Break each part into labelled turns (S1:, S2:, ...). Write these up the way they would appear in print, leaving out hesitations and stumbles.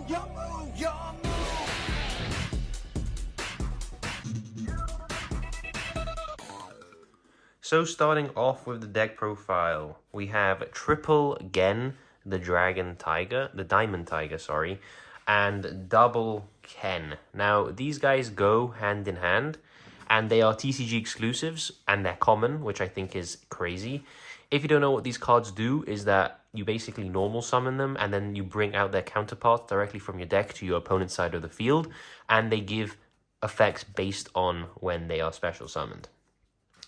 S1: Your move, your move.
S2: So starting off with the deck profile, we have triple Gen, the Diamond Tiger, sorry, and double Ken. Now, these guys go hand in hand, and they are TCG exclusives, and they're common, which I think is crazy. If you don't know what these cards do, is that you basically normal summon them, and then you bring out their counterparts directly from your deck to your opponent's side of the field, and they give effects based on when they are special summoned.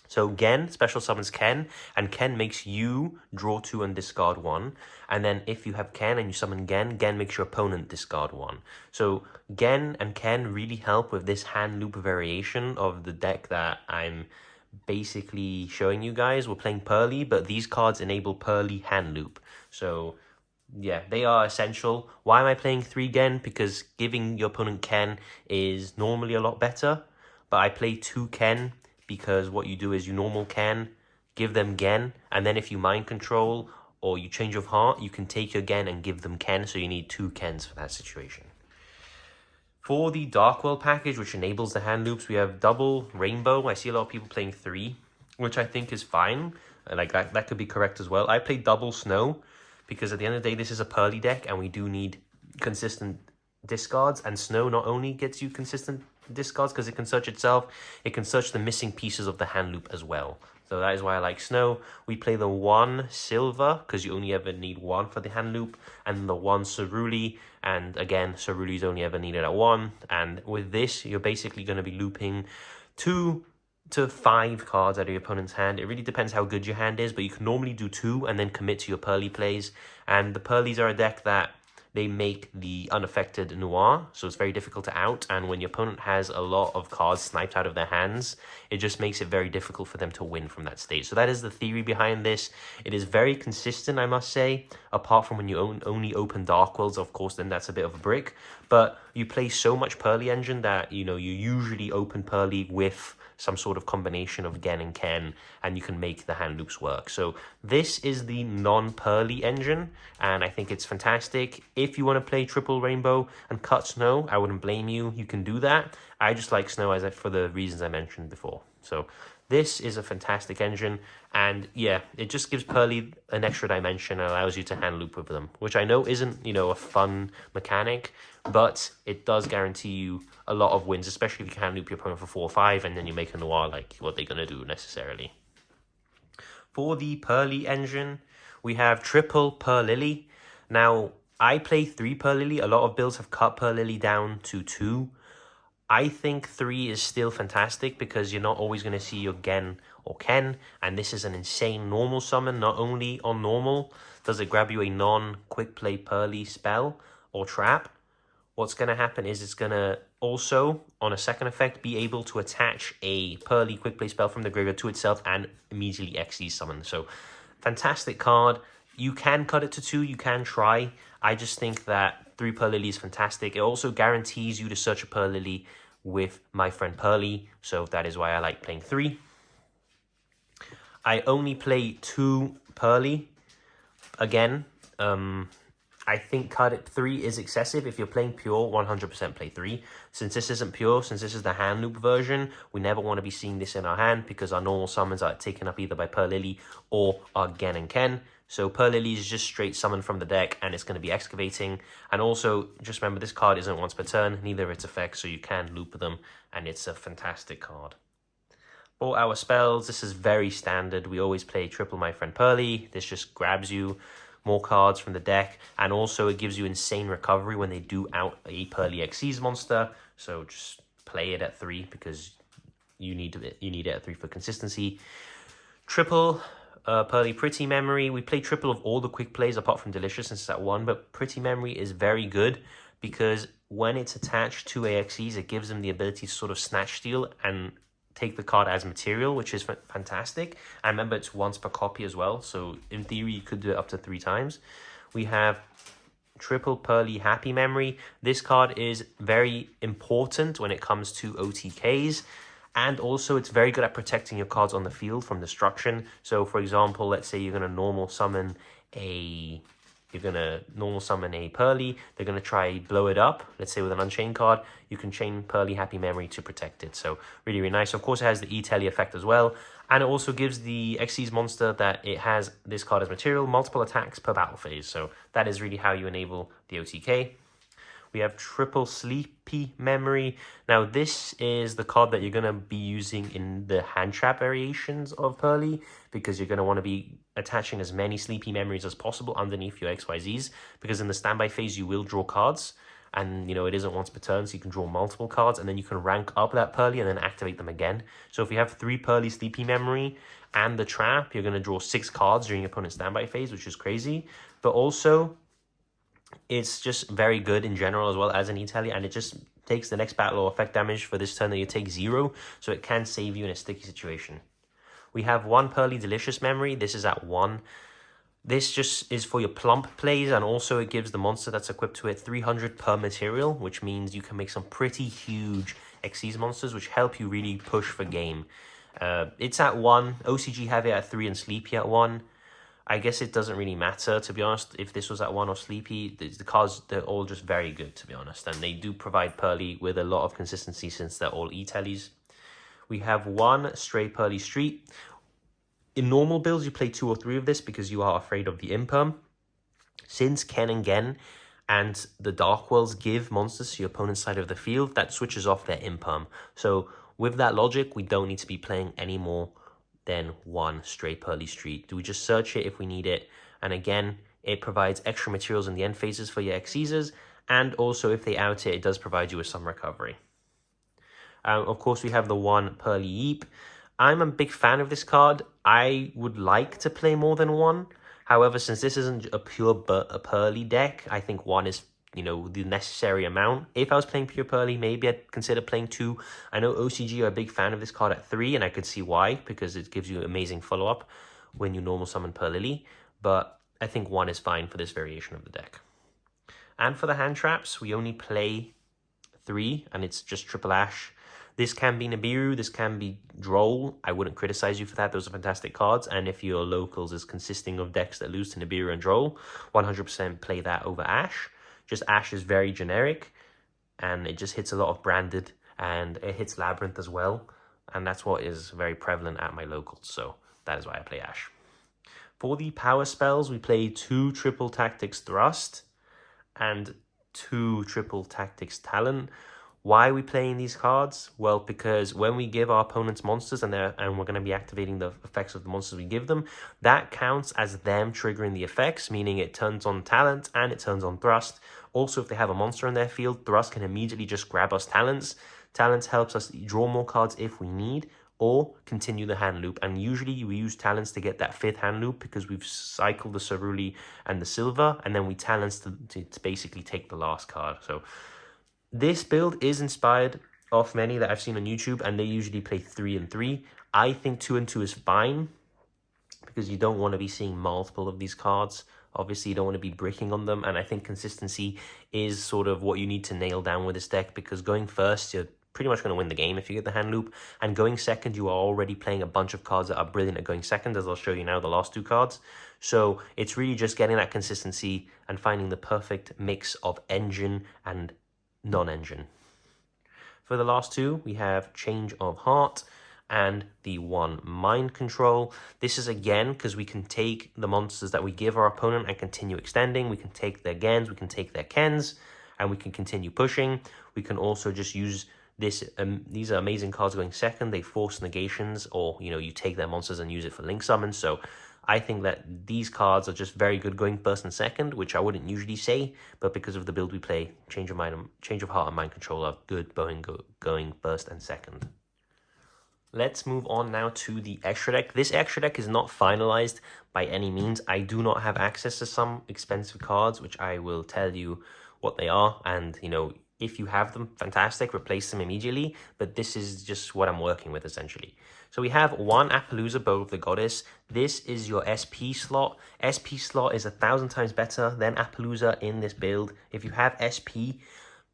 S2: So Gen special summons Ken, and Ken makes you draw 2 and discard 1. And then if you have Ken and you summon Gen, Gen makes your opponent discard 1. So Gen and Ken really help with this hand loop variation of the deck that I'm basically showing you guys. We're playing Purrely, but these cards enable Purrely hand loop. So yeah, they are essential. Why am I playing 3 Gen? Because giving your opponent Ken is normally a lot better, but I play 2 Ken because what you do is you normal Ken, give them Gen, and then if you mind control or you change of heart, you can take your Gen and give them Ken, so you need 2 Kens for that situation. For the Dark World package, which enables the hand loops, we have double Rainbow. I see a lot of people playing 3, which I think is fine. Like that could be correct as well. I play double Snow because at the end of the day, this is a Purrely deck and we do need consistent discards, and Snow not only gets you consistent discards because it can search itself, it can search the missing pieces of the hand loop as well. So that is why I like Snow. We play the 1 Silver because you only ever need 1 for the hand loop, and the 1 Purrely, and again Purrely is only ever needed at 1. And with this, you're basically going to be looping 2 to 5 cards out of your opponent's hand. It really depends how good your hand is, but you can normally do 2 and then commit to your Purrely plays. And the Purrelys are a deck that they make the unaffected Noir, so it's very difficult to out, and when your opponent has a lot of cards sniped out of their hands, it just makes it very difficult for them to win from that stage. So that is the theory behind this. It is very consistent, I must say, apart from when you only open Dark Worlds, of course, then that's a bit of a brick, but you play so much Purrely engine that, you know, you usually open Purrely with some sort of combination of Gen and Ken, and you can make the hand loops work. So this is the non-Purrely engine, and I think it's fantastic. If you want to play triple Rainbow and cut Snow, I wouldn't blame you. You can do that. I just like Snow for the reasons I mentioned before. So this is a fantastic engine, and yeah, it just gives Purrely an extra dimension and allows you to hand loop with them, which I know isn't, you know, a fun mechanic, but it does guarantee you a lot of wins, especially if you can hand loop your opponent for 4 or 5, and then you make a Noir like what they're going to do necessarily. For the Purrely engine, we have triple Purrely. Now, I play 3 Purrely. A lot of builds have cut Purrely down to 2. I think 3 is still fantastic because you're not always going to see your Gen or Ken, and this is an insane normal summon. Not only on normal does it grab you a non-quick play Purrely spell or trap, what's going to happen is it's going to also, on a second effect, be able to attach a Purrely quick play spell from the graveyard to itself and immediately XD summon. So, fantastic card. You can cut it to 2, you can try. I just think that 3 Purrely is fantastic. It also guarantees you to search a Purrely with my friend Purrely, so that is why I like playing 3. I only play 2 Purrely. Again, I think cut it 3 is excessive. If you're playing pure, 100% play 3. Since this isn't pure, since this is the hand loop version, we never want to be seeing this in our hand because our normal summons are taken up either by Purrely or our Gen and Ken. So Purrely is just straight summon from the deck, and it's going to be excavating. And also, just remember, this card isn't once per turn, neither its effects, so you can loop them, and it's a fantastic card. For our spells, this is very standard. We always play triple My Friend Purrely. This just grabs you more cards from the deck, and also it gives you insane recovery when they do out a Purrely Xyz monster. So just play it at 3 because you need it at 3 for consistency. Triple Purrely Pretty Memory. We play triple of all the quick plays apart from Delicious since it's at 1, but Pretty Memory is very good because when it's attached to AXEs, it gives them the ability to sort of snatch steal and take the card as material, which is fantastic. I remember it's once per copy as well, so in theory you could do it up to 3 times. We have triple Purrely Happy Memory. This card is very important when it comes to OTKs, and also it's very good at protecting your cards on the field from destruction. So for example, let's say you're going to normal summon a you're going to normal summon a Purrely, they're going to try blow it up, let's say with an Unchained card, you can chain Purrely Happy Memory to protect it. So really, really nice. Of course, it has the E-Telly effect as well, and it also gives the Xyz monster that it has this card as material, multiple attacks per battle phase. So that is really how you enable the OTK. We have Triple Sleepy Memory. Now, this is the card that you're going to be using in the hand trap variations of Purrely, because you're going to want to be attaching as many Sleepy Memories as possible underneath your XYZs, because in the standby phase, you will draw cards, and, you know, it isn't once per turn, so you can draw multiple cards, and then you can rank up that Purrely and then activate them again. So if you have 3 Purrely Sleepy Memory and the trap, you're going to draw 6 cards during your opponent's standby phase, which is crazy. But also, it's just very good in general as well as an E-Telly, and it just takes the next battle or effect damage for this turn that you take 0, so it can save you in a sticky situation. We have 1 Purrely Delicious Memory. This is at 1. This just is for your plump plays, and also it gives the monster that's equipped to it 300 per material, which means you can make some pretty huge Xyz monsters, which help you really push for game. It's at 1. OCG have it at 3 and Sleepy at 1. I guess it doesn't really matter, to be honest, if this was at 1 or Sleepy. The cards, they're all just very good, to be honest. And they do provide Purrely with a lot of consistency since they're all E-Tellys. We have 1 Stray Purrely Street. In normal builds, you play 2 or 3 of this because you are afraid of the Imperm. Since Ken and Gen and the Dark Worlds give monsters to your opponent's side of the field, that switches off their Imperm. So with that logic, we don't need to be playing any more than 1 Stray Purrely Street. Do we just search it if we need it? And again, it provides extra materials in the end phases for your Xyzers, and also if they out it, it does provide you with some recovery. Of course, we have the 1 Purrely Yeep. I'm a big fan of this card. I would like to play more than 1. However, since this isn't a pure Purrely deck, I think 1 is, you know, the necessary amount. If I was playing pure Purrely, maybe I'd consider playing 2. I know OCG are a big fan of this card at 3, and I could see why, because it gives you amazing follow-up when you normal summon Purrely, but I think 1 is fine for this variation of the deck. And for the hand traps, we only play 3, and it's just triple Ash. This can be Nibiru, this can be Droll. I wouldn't criticize you for that. Those are fantastic cards. And if your locals is consisting of decks that lose to Nibiru and Droll, 100% play that over Ash. Just Ash is very generic, and it just hits a lot of branded, and it hits Labyrinth as well. And that's what is very prevalent at my locals. So that is why I play Ash. For the power spells, we play 2 Triple Tactics Thrust and 2 Triple Tactics Talent. Why are we playing these cards? Well, because when we give our opponents monsters and we're going to be activating the effects of the monsters we give them, that counts as them triggering the effects, meaning it turns on Talent and it turns on Thrust. Also, if they have a monster in their field, Thrust can immediately just grab us Talents. Talents helps us draw more cards if we need, or continue the hand loop. And usually we use Talents to get that 5th hand loop because we've cycled the Purrely and the Silver, and then we Talents to basically take the last card. So this build is inspired off many that I've seen on YouTube, and they usually play 3 and 3. I think 2 and 2 is fine because you don't want to be seeing multiple of these cards. Obviously, you don't want to be bricking on them, and I think consistency is sort of what you need to nail down with this deck, because going first, you're pretty much going to win the game if you get the hand loop, and going second, you are already playing a bunch of cards that are brilliant at going second, as I'll show you now the last 2 cards. So it's really just getting that consistency and finding the perfect mix of engine and non-engine. For the last 2, we have Change of Heart and the 1 Mind Control. This is again because we can take the monsters that we give our opponent and continue extending. We can take their Gens, we can take their Kens, and we can continue pushing. We can also just use this. These are amazing cards going second. They force negations, or you take their monsters and use it for link summons. So I think that these cards are just very good going first and second, which I wouldn't usually say, but because of the build we play, Change of Heart and Mind Control are good going first and second. Let's move on now to the extra deck. This extra deck is not finalized by any means. I do not have access to some expensive cards, which I will tell you what they are, and if you have them, fantastic, replace them immediately, but this is just what I'm working with, essentially. So we have 1 Appaloosa, Bow of the Goddess. This is your SP slot. SP slot is 1,000 times better than Appaloosa in this build. If you have SP,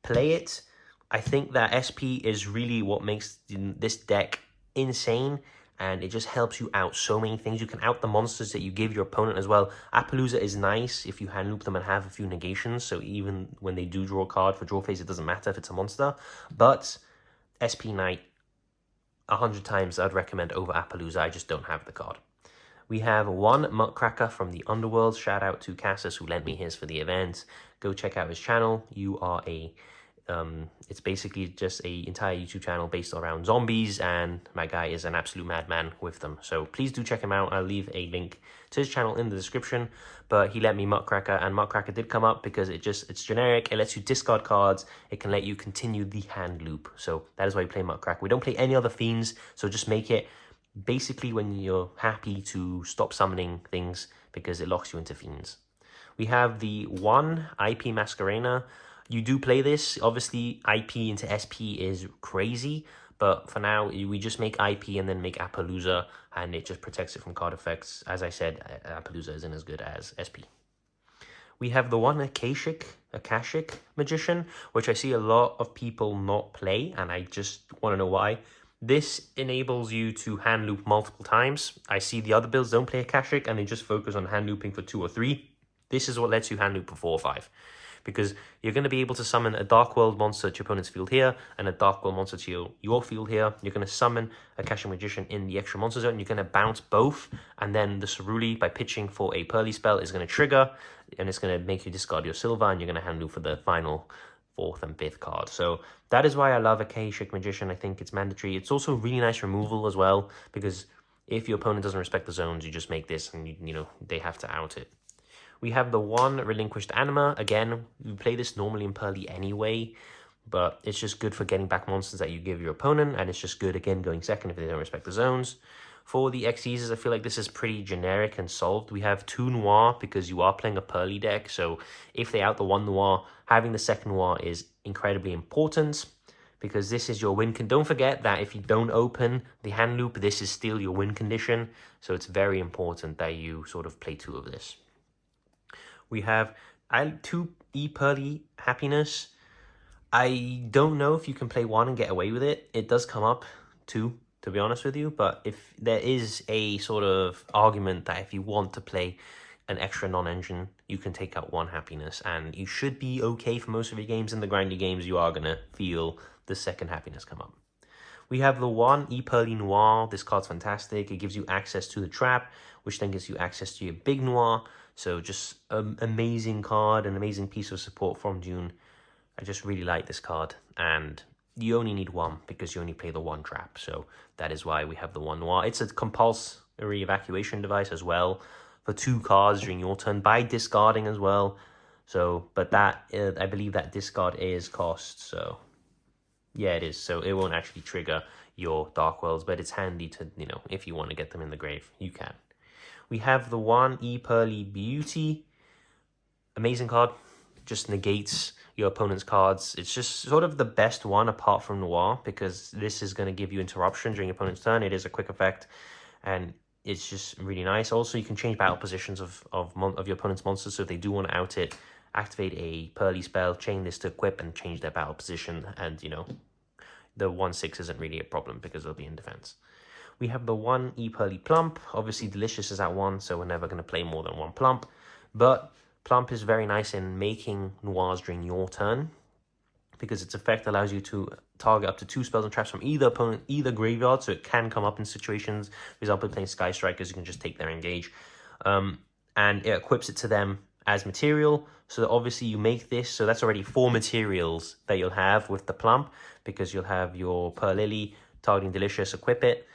S2: play it. I think that SP is really what makes this deck insane, and it just helps you out so many things. You can out the monsters that you give your opponent as well. Appaloosa is nice if you hand loop them and have a few negations, so even when they do draw a card for draw phase, it doesn't matter if it's a monster. But SP Knight, 100 times I'd recommend over Appaloosa. I just don't have the card. We have one Muttcracker from the Underworld. Shout out to Cassis who lent me his for the event. Go check out his channel. You are a... it's basically just a entire YouTube channel based around zombies, and my guy is an absolute madman with them. So please do check him out. I'll leave a link to his channel in the description. But he let me Muttcracker, and Muttcracker did come up because it's generic. It lets you discard cards. It can let you continue the hand loop. So that is why we play Muttcracker. We don't play any other fiends, so just make it basically when you're happy to stop summoning things because it locks you into fiends. We have the one IP Masquerena. You do play this. Obviously, IP into SP is crazy, but for now, we just make IP and then make Appaloosa, and it just protects it from card effects. As I said, Appaloosa isn't as good as SP. We have the one Akashic Magician, which I see a lot of people not play, and I just want to know why. This enables you to hand loop multiple times. I see the other builds don't play Akashic, and they just focus on hand looping for 2 or 3. This is what lets you hand loop for 4 or 5. Because you're going to be able to summon a Dark World monster to your opponent's field here, and a Dark World monster to your field here. You're going to summon a Akashic Magician in the extra monster zone. You're going to bounce both, and then the Purrely, by pitching for a Purrely spell, is going to trigger, and it's going to make you discard your silver, and you're going to hand loop for the final 4th and 5th card. So that is why I love Akashic Magician. I think it's mandatory. It's also really nice removal as well, because if your opponent doesn't respect the zones, you just make this, and you know they have to out it. We have the one Relinquished Anima. Again, we play this normally in Purrely anyway, but it's just good for getting back monsters that you give your opponent, and it's just good, again, going second if they don't respect the zones. For the Xyzes, I feel like this is pretty generic and solved. We have 2 Noir because you are playing a Purrely deck, so if they out the 1 Noir, having the 2nd Noir is incredibly important, because this is your win condition. Don't forget that if you don't open the hand loop, this is still your win condition, so it's very important that you sort of play 2 of this. We have 2 Purrely Happiness. I don't know if you can play 1 and get away with it. It does come up 2, to be honest with you. But if there is a sort of argument that if you want to play an extra non-engine, you can take out 1 Happiness. And you should be okay for most of your games. In the grindy games, you are going to feel the 2nd Happiness come up. We have the one Purrely Noir. This card's fantastic. It gives you access to the trap, which then gives you access to your big Noir. So just an amazing card, an amazing piece of support from Dune. I just really like this card. And you only need 1 because you only play the 1 trap. So that is why we have the 1 Noir. It's a compulsory evacuation device as well for 2 cards during your turn by discarding as well. So, but that, I believe that discard is cost. So yeah, it is. So it won't actually trigger your Dark Worlds, but it's handy to, you know, if you want to get them in the grave, you can. We have the one Purrely Beauty. Amazing card. Just negates your opponent's cards. It's just sort of the best one apart from Noir, because this is going to give you interruption during your opponent's turn. It is a quick effect, and it's just really nice. Also, you can change battle positions of your opponent's monsters, so if they do want to out it, activate a Purrely spell, chain this to equip, and change their battle position, and, you know, the 1/6 isn't really a problem because they'll be in defense. We have the one Purrely Plump. Obviously, Delicious is at 1, so we're never going to play more than 1 Plump. But Plump is very nice in making Noirs during your turn, because its effect allows you to target up to 2 spells and traps from either opponent, either graveyard, so it can come up in situations. For example, playing Sky Strikers, you can just take their engage. And it equips it to them as material, so that obviously you make this, so that's already 4 materials that you'll have with the Plump, because you'll have your Purrely targeting Delicious, equip it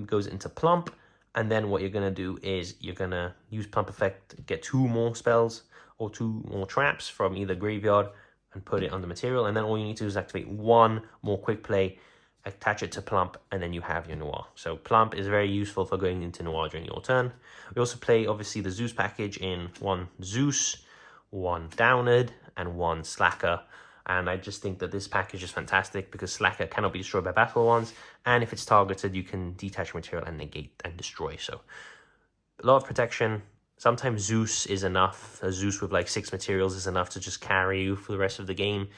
S2: goes into Plump, and then what you're going to do is you're going to use Plump effect, get 2 more spells or 2 more traps from either graveyard and put it on the material, and then all you need to do is activate 1 more quick play, attach it to Plump, and then you have your Noir. So Plump is very useful for going into Noir during your turn. We also play, obviously, the Zeus package in 1 Zeus, 1 Downard, and 1 Slacker. And I just think that this package is fantastic because Slacker cannot be destroyed by battle ones, and if it's targeted, you can detach material and negate and destroy. So a lot of protection. Sometimes Zeus is enough. A Zeus with like 6 materials is enough to just carry you for the rest of the game.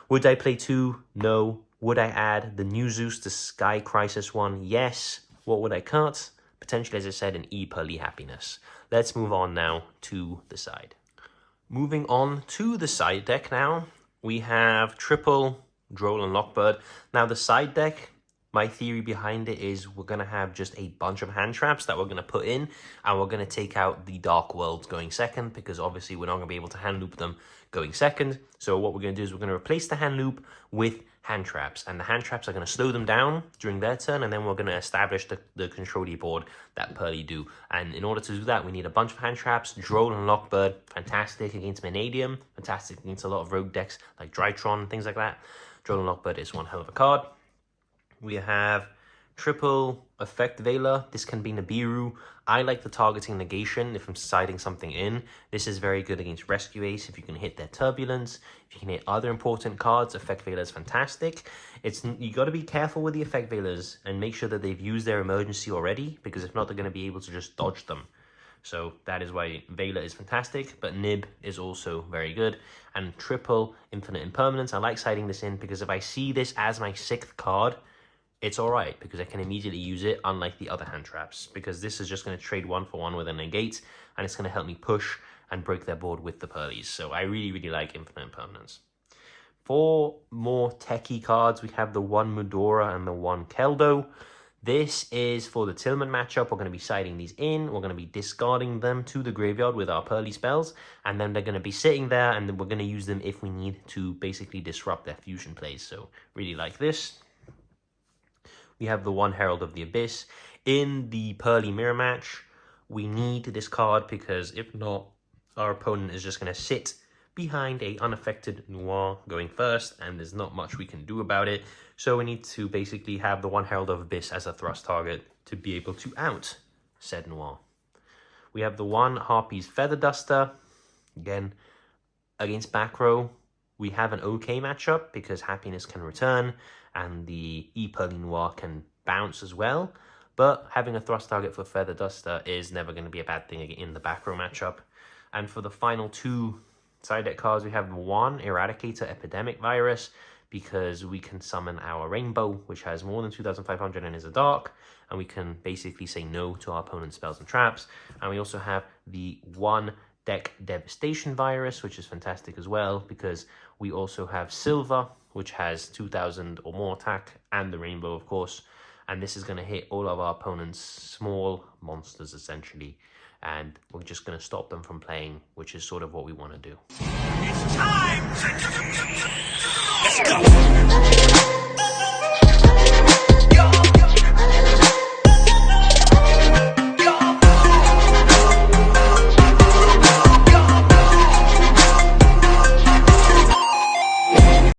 S2: Would I play 2? No. Would I add the new Zeus, the Sky Crisis one? Yes. What would I cut? Potentially, as I said, an Purrely Happiness. Let's move on now to the side. Moving on to the side deck now, we have triple Droll and Lockbird. Now, the side deck, my theory behind it is we're going to have just a bunch of hand traps that we're going to put in, and we're going to take out the Dark Worlds going second, because obviously we're not going to be able to hand loop them going second. So what we're going to do is we're going to replace the hand loop with hand traps, and the hand traps are going to slow them down during their turn, and then we're going to establish the control board that Purrely do. And in order to do that, we need a bunch of hand traps. Droll and Lockbird, fantastic against Vanadium, fantastic against a lot of rogue decks like Drytron and things like that. Droll and Lockbird is one hell of a card. We have triple Effect Veiler. This can be Nibiru. I like the targeting negation if I'm siding something in. This is very good against Rescue Ace if you can hit their Turbulence. If you can hit other important cards, Effect Veiler is fantastic. You got to be careful with the Effect Veilers and make sure that they've used their emergency already, because if not, they're going to be able to just dodge them. So that is why Veiler is fantastic, but Nib is also very good. And triple Infinite Impermanence, I like siding this in because if I see this as my 6th card, it's all right, because I can immediately use it, unlike the other hand traps, because this is just going to trade 1-for-1 with a negate, and it's going to help me push and break their board with the Purrelys. So I really, really like Infinite Impermanence. For more techie cards, we have the one Mudora and the one Keldo. This is for the Tillman matchup. We're going to be siding these in. We're going to be discarding them to the graveyard with our Purrely spells, and then they're going to be sitting there, and then we're going to use them if we need to basically disrupt their fusion plays. So really like this. We have the one Herald of the Abyss. In the Purrely mirror match, we need this card because if not, our opponent is just going to sit behind a unaffected Noir going first, and there's not much we can do about it. So we need to basically have the one Herald of Abyss as a thrust target to be able to out said Noir. We have the one Harpy's Feather Duster. Again, against back row, we have an okay matchup because Happiness can return and the Purrely Noir can bounce as well. But having a thrust target for Feather Duster is never going to be a bad thing in the back row matchup. And for the final two side deck cards, we have one Eradicator Epidemic Virus, because we can summon our Rainbow, which has more than 2,500 and is a dark, and we can basically say no to our opponent's spells and traps. And we also have the one deck Devastation Virus, which is fantastic as well, because we also have Silver, which has 2,000 or more attack, and the Rainbow, of course. And this is going to hit all of our opponent's small monsters, essentially. And we're just going to stop them from playing, which is sort of what we want to do.
S1: It's time! Let's go!